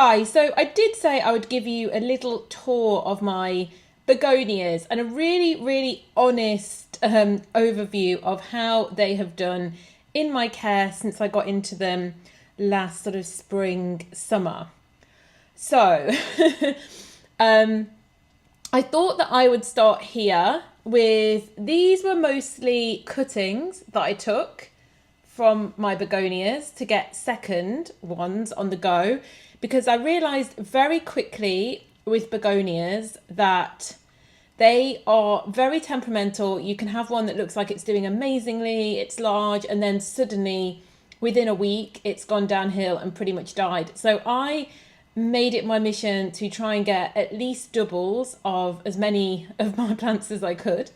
guys, so I did say I would give you a little tour of my begonias and a really, really honest overview of how they have done in my care since I got into them last sort of spring, summer. So I thought that I would start here with, these were mostly cuttings that I took from my begonias to get second ones on the go, because I realised very quickly with begonias that they are very temperamental. You can have one that looks like it's doing amazingly, it's large, and then suddenly within a week it's gone downhill and pretty much died. So I made it my mission to try and get at least doubles of as many of my plants as I could.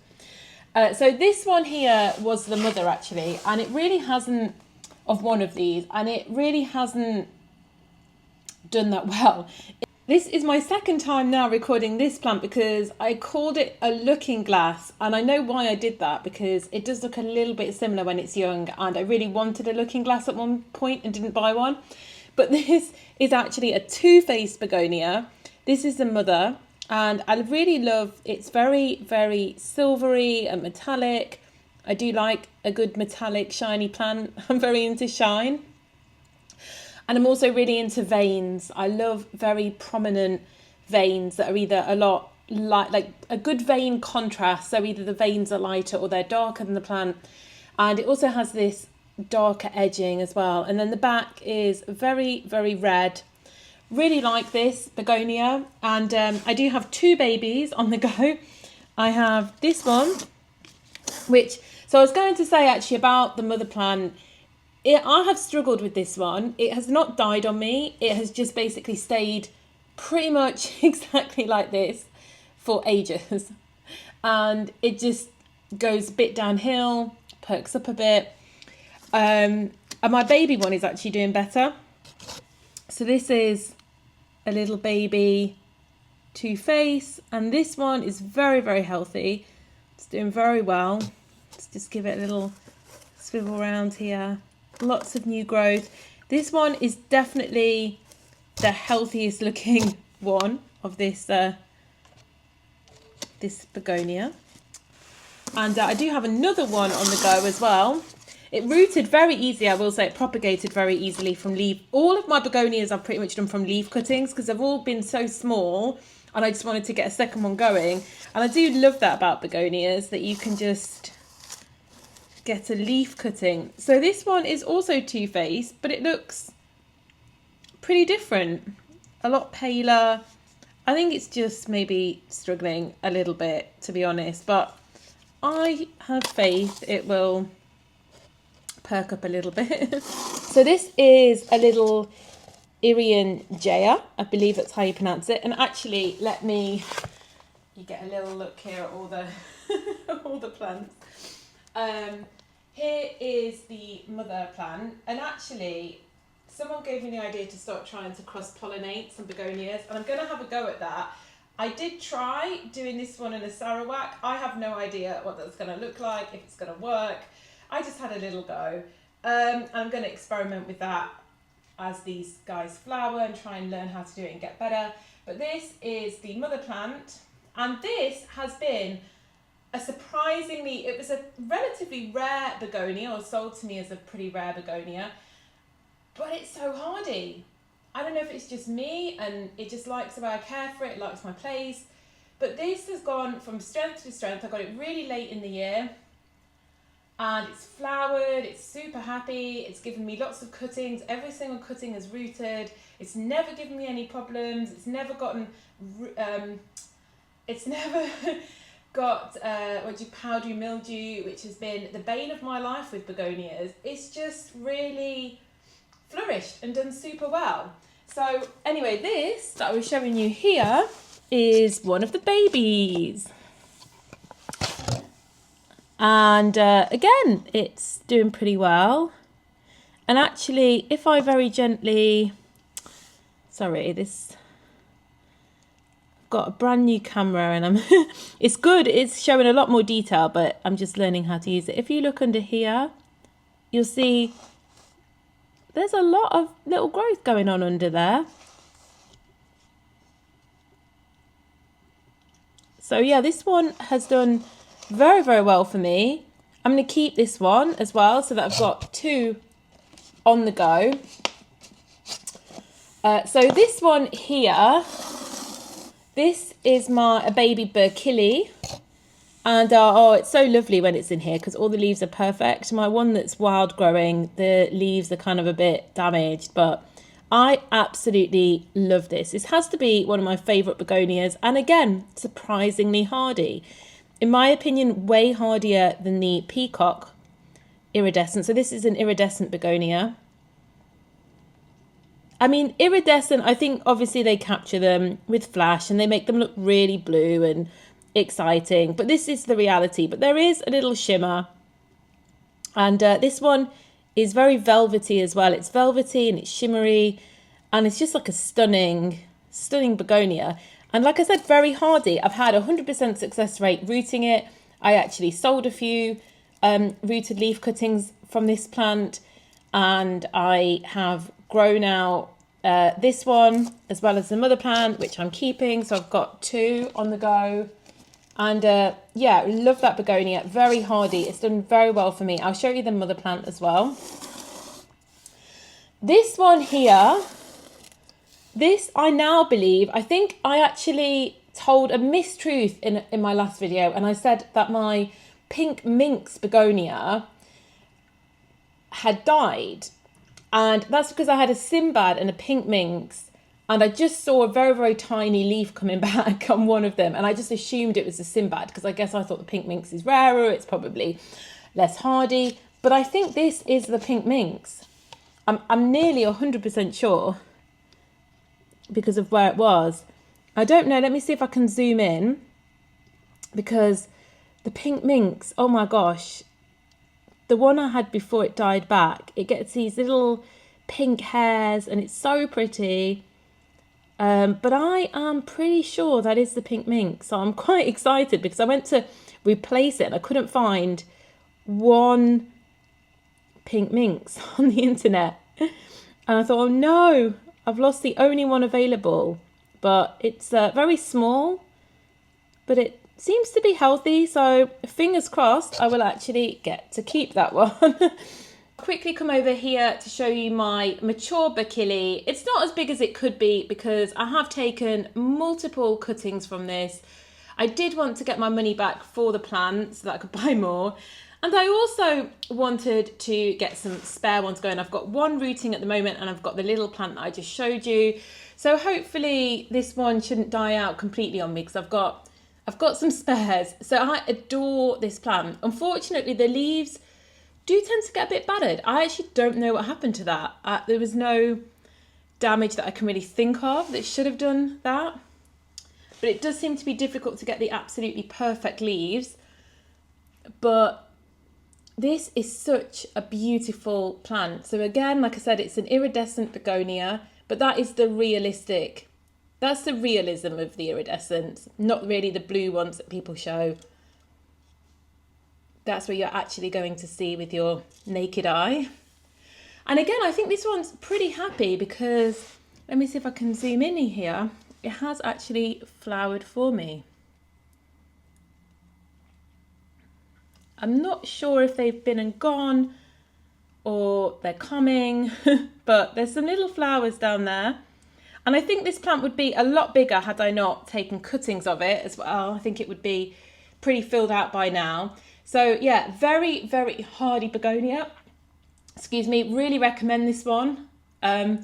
So this one here was the mother actually, and it really hasn't, of one of these, and it really hasn't done that well. This is my second time now recording this plant because I called it a looking glass, and I know why I did that, because it does look a little bit similar when it's young, and I really wanted a looking glass at one point and didn't buy one. But this is actually a two-faced begonia. This is the mother, and I really love, it's very, very silvery and metallic. I do like a good metallic shiny plant. I'm very into shine. And I'm also really into veins. I love very prominent veins that are either a lot like a good vein contrast. So either the veins are lighter or they're darker than the plant. And it also has this darker edging as well. And then the back is very, very red. Really like this begonia. And I do have two babies on the go. I have this one, which, so I was going to say actually about the mother plant, I have struggled with this one. It has not died on me. It has just basically stayed pretty much exactly like this for ages. And it just goes a bit downhill, perks up a bit. And my baby one is actually doing better. So this is a little baby two-face, and this one is very, very healthy. It's doing very well. Let's just give it a little swivel around here. Lots of new growth. This one is definitely the healthiest looking one of this this begonia. And I do have another one on the go as well. It rooted very easily, I will say. It propagated very easily from leaf. All of my begonias I've pretty much done from leaf cuttings because they've all been so small, and I just wanted to get a second one going. And I do love that about begonias, that you can just get a leaf cutting. So this one is also two-faced, but it looks pretty different. A lot paler. I think it's just maybe struggling a little bit, to be honest. But I have faith it will perk up a little bit. So this is a little Irian Jaya, I believe that's how you pronounce it. And actually, let me, you get a little look here at all the all the plants. Here is the mother plant, and actually someone gave me the idea to start trying to cross-pollinate some begonias, and I'm going to have a go at that. I did try doing this one in a Sarawak. I have no idea what that's going to look like, if it's going to work. I just had a little go. I'm going to experiment with that as these guys flower and try and learn how to do it and get better. But this is the mother plant, and this has been a surprisingly, it was a relatively rare begonia, or sold to me as a pretty rare begonia, but it's so hardy. I don't know if it's just me and it just likes the way I care for it, it likes my place, but this has gone from strength to strength. I got it really late in the year, and it's flowered, it's super happy, it's given me lots of cuttings, every single cutting is rooted, it's never given me any problems, it's never gotten, it's never got powdery mildew, which has been the bane of my life with begonias. It's just really flourished and done super well. So anyway, this that I was showing you here is one of the babies. And again, it's doing pretty well. And actually, if I very gently, sorry, this, I've got a brand new camera and I'm, it's good, it's showing a lot more detail, but I'm just learning how to use it. If you look under here, you'll see there's a lot of little growth going on under there. So yeah, this one has done very, very well for me. I'm going to keep this one as well so that I've got 2 on the go. So this one here, this is a baby Berkili. And oh, it's so lovely when it's in here because all the leaves are perfect. My one that's wild growing, the leaves are kind of a bit damaged, but I absolutely love this. This has to be one of my favourite begonias. And again, surprisingly hardy. In my opinion, way hardier than the peacock iridescent. So this is an iridescent begonia. I mean, iridescent, I think obviously they capture them with flash and they make them look really blue and exciting, but this is the reality. But there is a little shimmer, and this one is very velvety as well. It's velvety and it's shimmery, and it's just like a stunning begonia. And like I said, very hardy. I've had 100% success rate rooting it. I actually sold a few rooted leaf cuttings from this plant, and I have grown out this one as well as the mother plant, which I'm keeping. So I've got 2 on the go. And yeah, love that begonia. Very hardy. It's done very well for me. I'll show you the mother plant as well. This one here, this I now believe, I think I actually told a mistruth in my last video, and I said that my pink minx begonia had died. And that's because I had a Sinbad and a pink minx. And I just saw a very, very tiny leaf coming back on one of them. And I just assumed it was a Sinbad because I guess I thought the pink minx is rarer. It's probably less hardy. But I think this is the pink minx. I'm nearly 100% sure because of where it was. I don't know. Let me see if I can zoom in. Because the pink minx, oh my gosh. The one I had before it died back, it gets these little pink hairs and it's so pretty. But I am pretty sure that is the pink minx. So I'm quite excited because I went to replace it and I couldn't find one pink minx on the internet. And I thought, oh no, I've lost the only one available. But it's very small, but it seems to be healthy. So fingers crossed, I will actually get to keep that one. Quickly come over here to show you my mature Berkili. It's not as big as it could be because I have taken multiple cuttings from this. I did want to get my money back for the plant so that I could buy more. And I also wanted to get some spare ones going. I've got 1 rooting at the moment and I've got the little plant that I just showed you. So hopefully this one shouldn't die out completely on me because I've got some spares. So I adore this plant. Unfortunately, the leaves do tend to get a bit battered. I actually don't know what happened to that. There was no damage that I can really think of that should have done that. But it does seem to be difficult to get the absolutely perfect leaves. But this is such a beautiful plant. So again, like I said, it's an iridescent begonia, but that is that's the realism of the iridescence, not really the blue ones that people show. That's what you're actually going to see with your naked eye. And again, I think this one's pretty happy because, let me see if I can zoom in here. It has actually flowered for me. I'm not sure if they've been and gone or they're coming, but there's some little flowers down there. And I think this plant would be a lot bigger had I not taken cuttings of it as well. I think it would be pretty filled out by now. So yeah, very, very hardy begonia. Excuse me, really recommend this one. I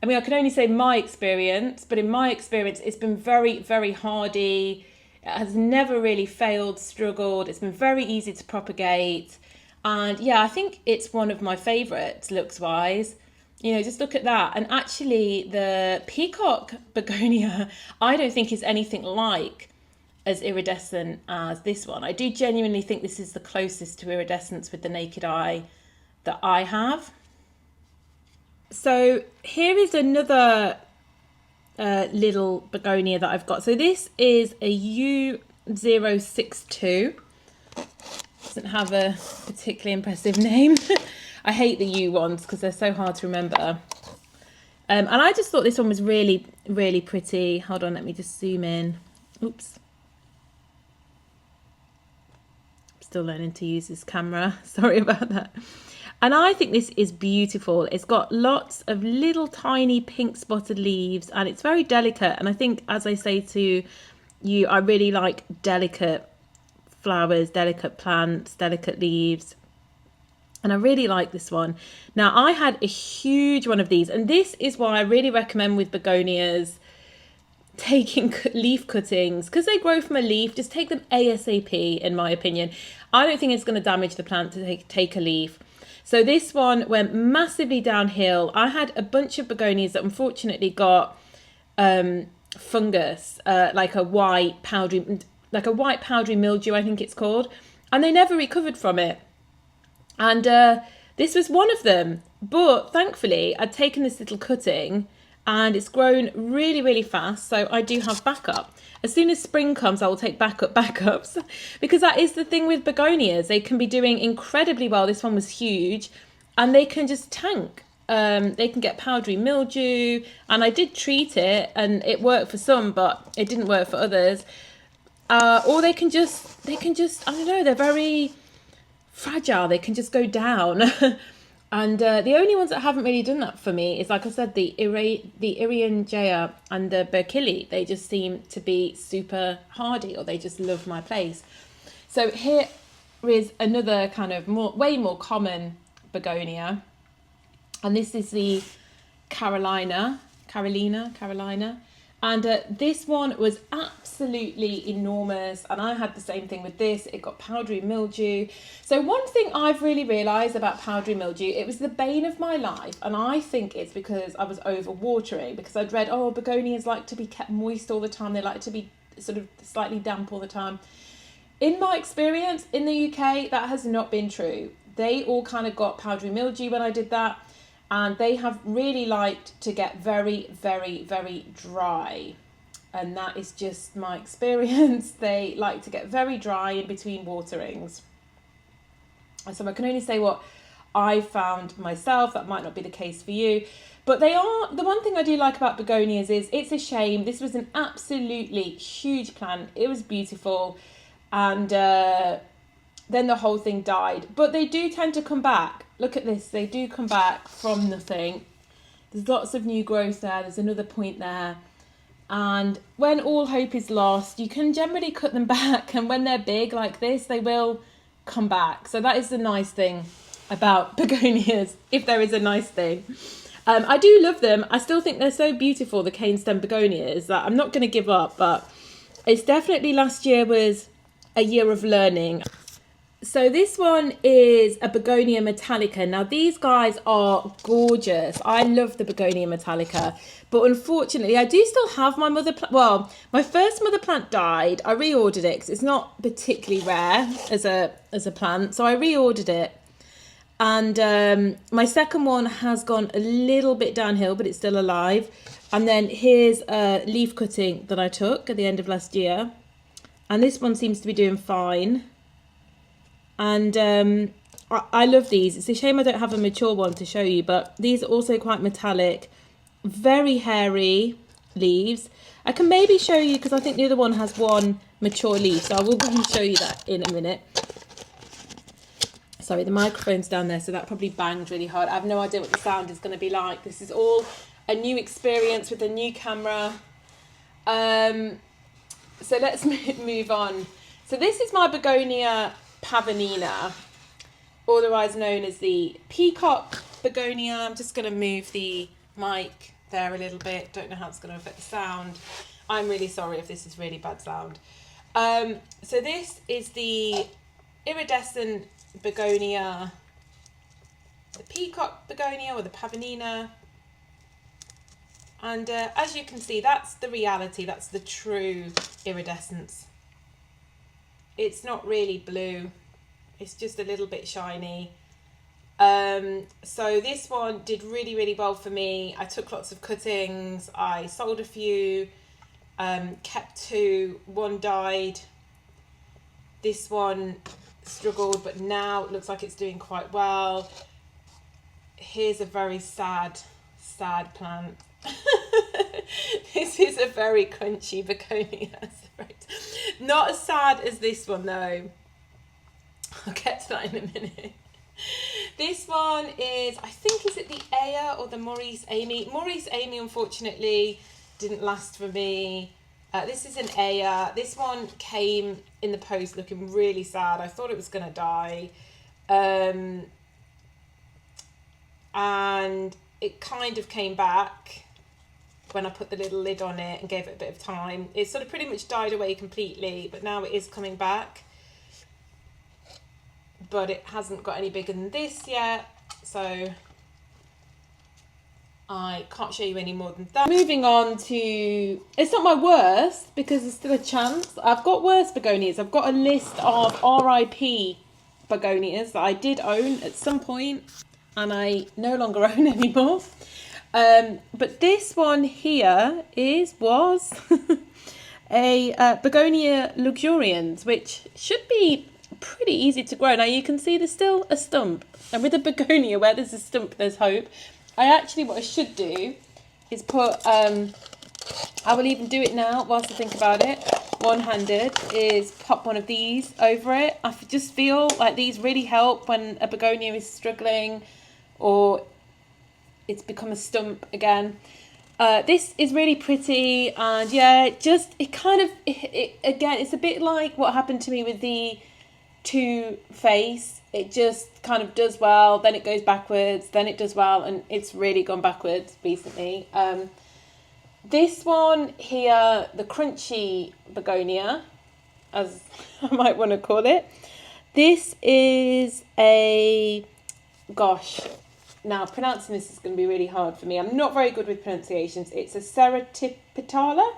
mean, I can only say my experience, but in my experience, it's been very, very hardy. It has never really failed, struggled. It's been very easy to propagate. And yeah, I think it's one of my favourites looks-wise. You know, just look at that. And actually, the peacock begonia, I don't think is anything like as iridescent as this one. I do genuinely think this is the closest to iridescence with the naked eye that I have. So here is another little begonia that I've got. So this is a U062. Doesn't have a particularly impressive name. I hate the U ones because they're so hard to remember. And I just thought this one was really, really pretty. Hold on, let me just zoom in. Oops. still learning to use this camera. Sorry about that. And I think this is beautiful. It's got lots of little tiny pink spotted leaves and it's very delicate. And I think, as I say to you, I really like delicate flowers, delicate plants, delicate leaves. And I really like this one. Now, I had a huge one of these, and this is why I really recommend with begonias taking leaf cuttings, because they grow from a leaf. Just take them ASAP, in my opinion. I don't think it's going to damage the plant to take a leaf. So this one went massively downhill. I had a bunch of begonias that unfortunately got fungus, like a white powdery mildew, I think it's called, and they never recovered from it. And this was one of them. But thankfully, I'd taken this little cutting and it's grown really, really fast. So I do have backup. As soon as spring comes, I will take backups, because that is the thing with begonias. They can be doing incredibly well. This one was huge and they can just tank. They can get powdery mildew, and I did treat it and it worked for some, but it didn't work for others. Or they can just, I don't know, they're very fragile. They can just go down. And the only ones that haven't really done that for me is, like I said, the Irian and the Berkili. They just seem to be super hardy, or they just love my place. So here is another kind of way more common begonia. And this is the Carolina. And this one was absolutely enormous. And I had the same thing with this. It got powdery mildew. So one thing I've really realised about powdery mildew, it was the bane of my life. And I think it's because I was overwatering, because I'd read, begonias like to be kept moist all the time. They like to be sort of slightly damp all the time. In my experience in the UK, that has not been true. They all kind of got powdery mildew when I did that. And they have really liked to get very, very, very dry. And that is just my experience. They like to get very dry in between waterings. And so I can only say what I found myself. That might not be the case for you. But they are, the one thing I do like about begonias is it's a shame. This was an absolutely huge plant. It was beautiful. And then the whole thing died. But they do tend to come back. Look at this, they do come back from nothing. There's lots of new growth there. There's another point there. And when all hope is lost, you can generally cut them back. And when they're big like this, they will come back. So that is the nice thing about begonias, if there is a nice thing. I do love them. I still think they're so beautiful, the cane stem begonias, that I'm not going to give up. But it's definitely, last year was a year of learning. So this one is a Begonia Metallica. Now these guys are gorgeous. I love the Begonia Metallica, but unfortunately I do still have my mother plant. Well, my first mother plant died. I reordered it because it's not particularly rare as a plant. So I reordered it. And my second one has gone a little bit downhill, but it's still alive. And then here's a leaf cutting that I took at the end of last year. And this one seems to be doing fine. And I love these. It's a shame I don't have a mature one to show you, but these are also quite metallic, very hairy leaves. I can maybe show you, because I think the other one has one mature leaf, so I will show you that in a minute. Sorry, the microphone's down there, so that probably banged really hard. I have no idea what the sound is going to be like. This is all a new experience with a new camera. So let's move on. So this is my Begonia Pavonina, otherwise known as the peacock begonia. I'm just going to move the mic there a little bit. Don't know how it's going to affect the sound. I'm really sorry if this is really bad sound. So this is the iridescent begonia, the peacock begonia, or the Pavonina. And as you can see, that's the reality. That's the true iridescence. It's not really blue, it's just a little bit shiny. So this one did really, really well for me. I took lots of cuttings, I sold a few, kept two, one died. This one struggled, but now it looks like it's doing quite well. Here's a very sad plant. This is a very crunchy begonia. Not as sad as this one though. I'll get to that in a minute. This one is, I think, is it the Aya or the Maurice Amy? Maurice Amy, unfortunately, didn't last for me. This is an Aya. This one came in the post looking really sad. I thought it was going to die. And it kind of came back when I put the little lid on it and gave it a bit of time. It sort of pretty much died away completely, but now it is coming back. But it hasn't got any bigger than this yet, so I can't show you any more than that. Moving on to, it's not my worst because there's still a chance. I've got worse begonias. I've got a list of R.I.P begonias that I did own at some point and I no longer own anymore. But this one here was a Begonia luxurians, which should be pretty easy to grow. Now you can see there's still a stump, and with a begonia where there's a stump there's hope. What I should do is put, I will even do it now whilst I think about it, one-handed, is pop one of these over it. I just feel like these really help when a begonia is struggling or it's become a stump again. This is really pretty, and yeah, again, it's a bit like what happened to me with the Two Face. It just kind of does well, then it goes backwards, then it does well, and it's really gone backwards recently. This one here, the crunchy begonia, as I might want to call it. This is a, gosh, now pronouncing this is going to be really hard for me. I'm not very good with pronunciations. It's a Ceratipetala,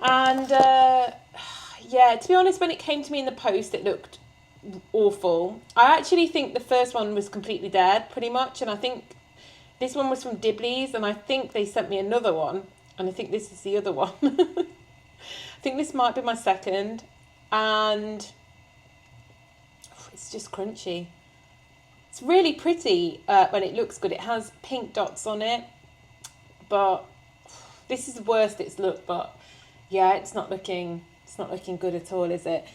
and yeah, to be honest, when it came to me in the post, it looked awful. I actually think the first one was completely dead, pretty much, and I think this one was from Dibley's, and I think they sent me another one, and I think this is the other one. I think this might be my second, and it's just crunchy. It's really pretty when it looks good. It has pink dots on it, but this is the worst it's looked. But yeah, it's not looking good at all, is it?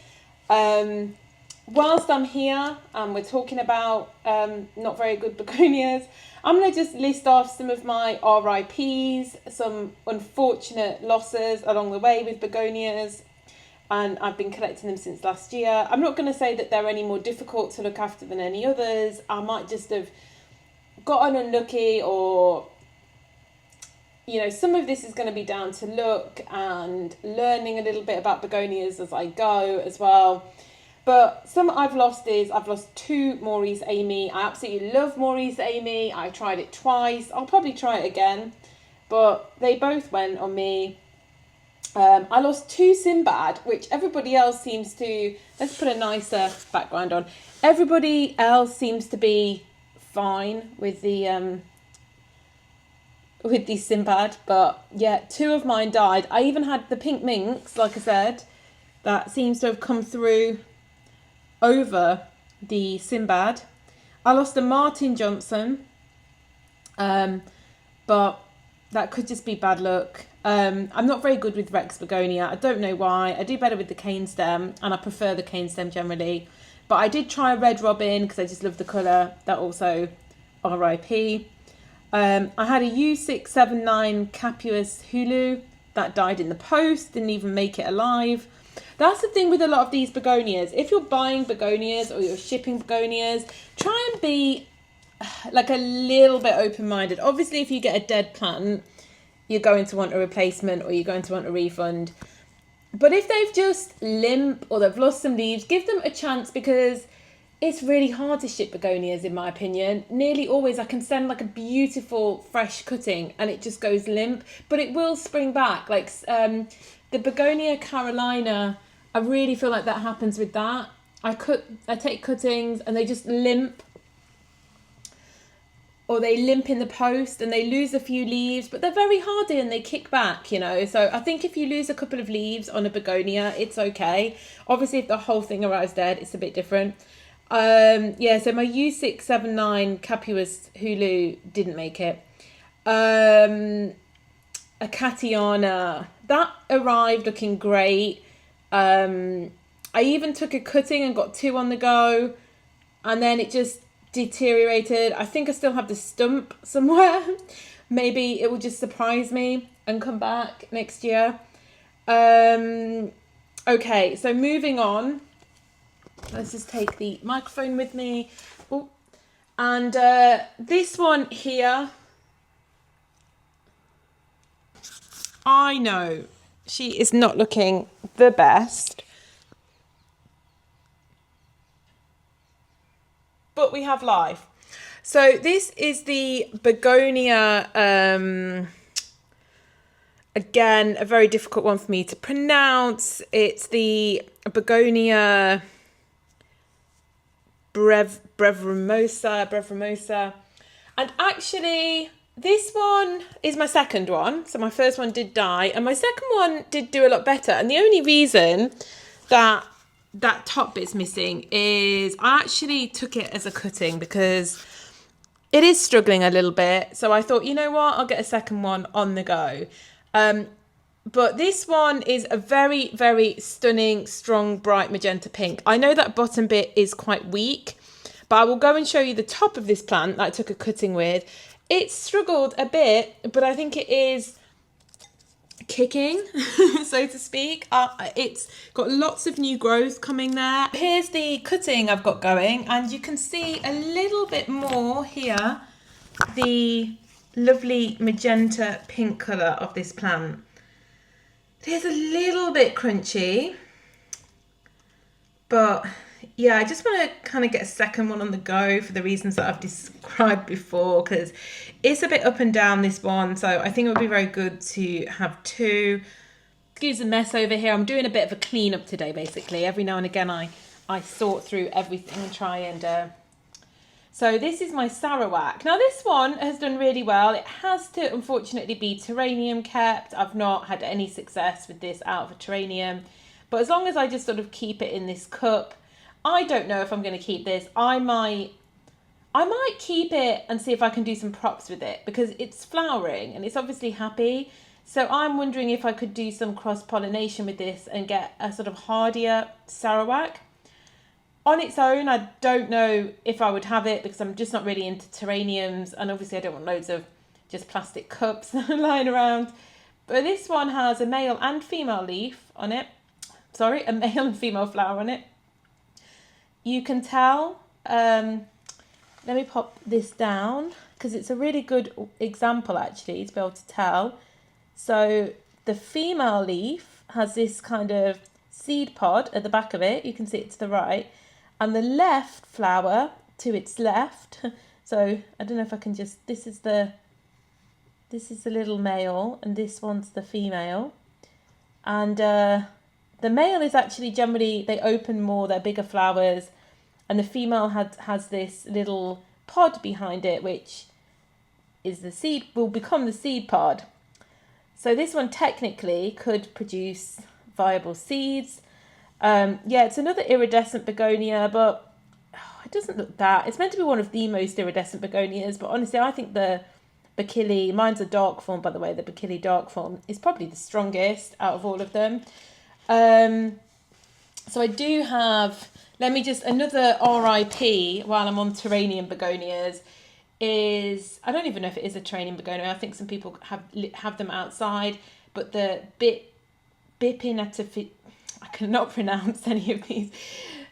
Whilst I'm here and we're talking about not very good begonias, I'm going to just list off some of my R.I.Ps, some unfortunate losses along the way with begonias, and I've been collecting them since last year. I'm not going to say that they're any more difficult to look after than any others. I might just have gotten unlucky, or some of this is going to be down to luck and learning a little bit about begonias as I go as well. But some I've lost two Maurice Amy. I absolutely love Maurice Amy. I tried it twice. I'll probably try it again. But they both went on me. I lost two Sinbad, which everybody else seems to... Let's put a nicer background on. Everybody else seems to be fine with the Sinbad. But yeah, two of mine died. I even had the pink minx, like I said, that seems to have come through over the Sinbad. I lost a Martin Johnson, but that could just be bad luck. I'm not very good with Rex Begonia. I don't know why. I do better with the cane stem, and I prefer the cane stem generally. But I did try a Red Robin because I just love the colour. That also R.I.P. I had a U679 Capuus Hulu that died in the post. Didn't even make it alive. That's the thing with a lot of these begonias. If you're buying begonias or you're shipping begonias, try and be like a little bit open-minded. Obviously, if you get a dead plant, you're going to want a replacement or you're going to want a refund. But if they've just limp or they've lost some leaves, give them a chance, because it's really hard to ship begonias, in my opinion. Nearly always I can send like a beautiful fresh cutting and it just goes limp, but it will spring back. Like the Begonia Carolina, I really feel like that happens with that. I take cuttings and they just limp, or they limp in the post and they lose a few leaves, but they're very hardy and they kick back, So I think if you lose a couple of leaves on a begonia, it's okay. Obviously, if the whole thing arrives dead, it's a bit different. So my U679 Capuus Hulu didn't make it. A Catiana, that arrived looking great. I even took a cutting and got 2 on the go, and then it just deteriorated. I think I still have the stump somewhere. Maybe it will just surprise me and come back next year. Okay, so moving on. Let's just take the microphone with me. Ooh. And this one here, I know she is not looking the best, but we have life. So this is the Begonia, again, a very difficult one for me to pronounce. It's the Begonia Brevimosa. And actually, this one is my second one. So my first one did die, and my second one did do a lot better. And the only reason that that top bit's missing is I actually took it as a cutting because it is struggling a little bit. So I thought, you know what, I'll get a second one on the go. But this one is a very, very stunning, strong, bright magenta pink. I know that bottom bit is quite weak, but I will go and show you the top of this plant that I took a cutting with. It's struggled a bit, but I think it is kicking, so to speak. It's got lots of new growth coming there. Here's the cutting I've got going, and you can see a little bit more here, the lovely magenta pink colour of this plant. It is a little bit crunchy, but yeah, I just want to kind of get a second one on the go for the reasons that I've described before, because it's a bit up and down, this one. So I think it would be very good to have 2. Excuse the mess over here. I'm doing a bit of a clean up today, basically. Every now and again, I sort through everything and try and... So this is my Sarawak. Now this one has done really well. It has to unfortunately be terrarium kept. I've not had any success with this out of a terrarium. But as long as I just sort of keep it in this cup, I don't know if I'm going to keep this. I might keep it and see if I can do some props with it, because it's flowering and it's obviously happy. So I'm wondering if I could do some cross-pollination with this and get a sort of hardier Sarawak. On its own, I don't know if I would have it, because I'm just not really into terrariums, and obviously I don't want loads of just plastic cups lying around. But this one has a male and female leaf on it. Sorry, a male and female flower on it. You can tell, let me pop this down, because it's a really good example actually to be able to tell. So the female leaf has this kind of seed pod at the back of it. You can see it to the right. And the left flower to its left, so I don't know if I can just, this is the little male and this one's the female. And the male is actually generally, they open more, they're bigger flowers, and the female has this little pod behind it, which is the seed, will become the seed pod. So this one technically could produce viable seeds. Yeah, it's another iridescent begonia, but it doesn't look that. It's meant to be one of the most iridescent begonias, but honestly, I think the Bacilli, mine's a dark form, by the way, the Bacilli dark form is probably the strongest out of all of them. So I do have, let me just, another R.I.P. while I'm on terrarium begonias is, I don't even know if it is a terrarium begonia. I think some people have them outside, but the Bipinnatifida, I cannot pronounce any of these.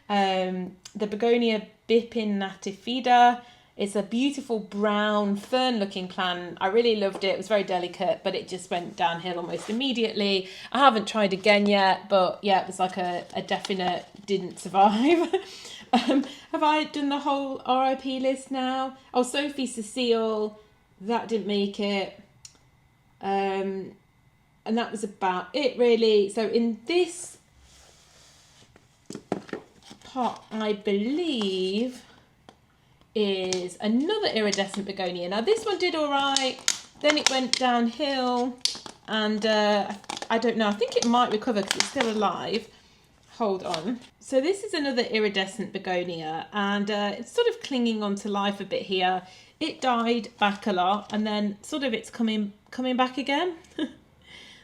The Begonia Bipinnatifida is a beautiful brown fern-looking plant. I really loved it. It was very delicate, but it just went downhill almost immediately. I haven't tried again yet, but yeah, it was like a definite didn't survive. Have I done the whole R.I.P. list now? Oh, Sophie Cecile, that didn't make it. And that was about it, really. So in this pot, I believe, is another iridescent begonia. Now this one did all right, then it went downhill, and I don't know, I think it might recover because it's still alive. Hold on. So this is another iridescent begonia, and it's sort of clinging on to life a bit here. It died back a lot, and then sort of it's coming back again.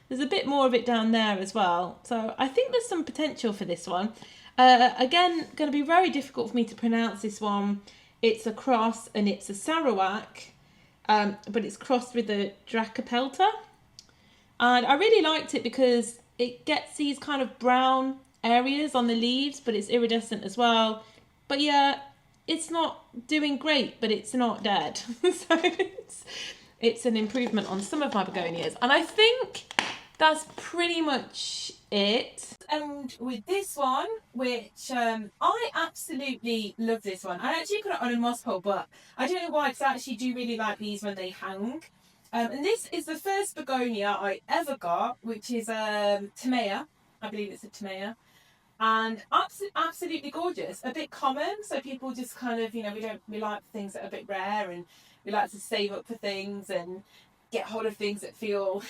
There's a bit more of it down there as well, so I think there's some potential for this one. Again, going to be very difficult for me to pronounce this one. It's a cross and it's a Sarawak, but it's crossed with a Dracopelta. And I really liked it because it gets these kind of brown areas on the leaves, but it's iridescent as well. But yeah, it's not doing great, but it's not dead. So it's an improvement on some of my begonias. And I think that's pretty much it. And with this one, which I absolutely love this one. I actually put it on a moss pole, but I don't know why, because I actually do really like these when they hang. And this is the first begonia I ever got, which is Timea. I believe it's a Timea. And absolutely gorgeous. A bit common, so people just kind of, we like things that are a bit rare, and we like to save up for things and get hold of things that feel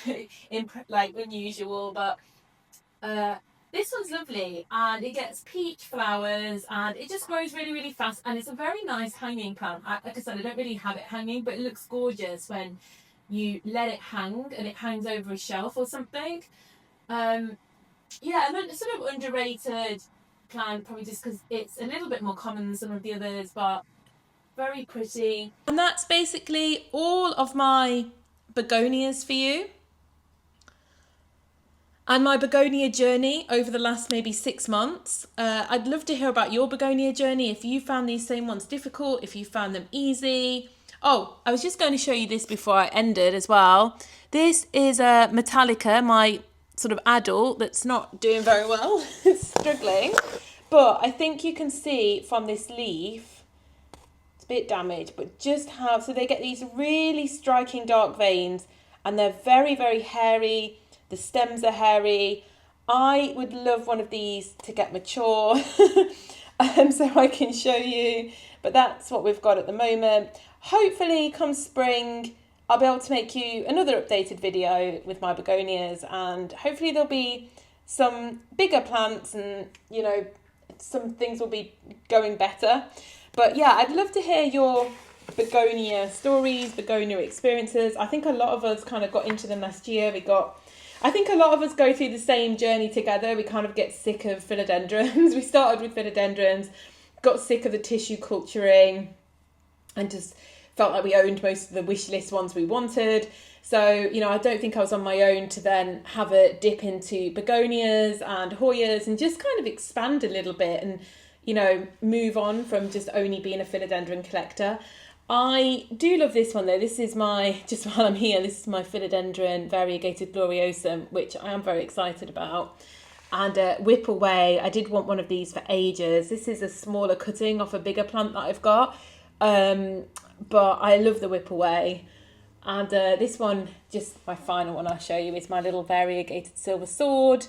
like unusual. But this one's lovely, and it gets peach flowers, and it just grows really, really fast, and it's a very nice hanging plant. Like I said, I don't really have it hanging, but it looks gorgeous when you let it hang and it hangs over a shelf or something. Yeah, and sort of underrated plant, probably just because it's a little bit more common than some of the others, but very pretty. And that's basically all of my begonias for you. And my begonia journey over the last maybe 6 months. I'd love to hear about your begonia journey, if you found these same ones difficult, if you found them easy. Oh, I was just going to show you this before I ended as well. This is a Metallica, my sort of adult that's not doing very well. It's struggling. But I think you can see from this leaf, it's a bit damaged, but just how, so they get these really striking dark veins, and they're very, very hairy. The stems are hairy. I would love one of these to get mature so I can show you. But that's what we've got at the moment. Hopefully come spring, I'll be able to make you another updated video with my begonias, and hopefully there'll be some bigger plants, and some things will be going better. But yeah, I'd love to hear your begonia stories, begonia experiences. I think a lot of us kind of got into them last year. I think a lot of us go through the same journey together. We kind of get sick of philodendrons. We started with philodendrons, got sick of the tissue culturing, and just felt like we owned most of the wish list ones we wanted. So, I don't think I was on my own to then have a dip into begonias and Hoyas and just kind of expand a little bit and, move on from just only being a philodendron collector. I do love this one though. This is just while I'm here, this is my philodendron variegated gloriosum, which I am very excited about. And Whip Away, I did want one of these for ages. This is a smaller cutting off a bigger plant that I've got. But I love the Whip Away. And this one, just my final one I'll show you, is my little variegated silver sword.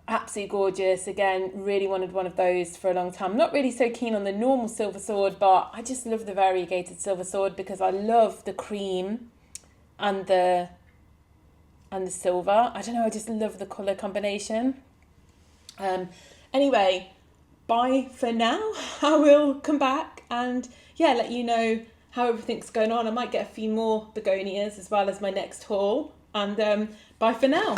Absolutely gorgeous. Again, really wanted one of those for a long time. Not really so keen on the normal silver sword, but I just love the variegated silver sword because I love the cream and the silver. I don't know, I just love the colour combination. Anyway, bye for now. I will come back and let you know how everything's going on. I might get a few more begonias as well as my next haul. And bye for now.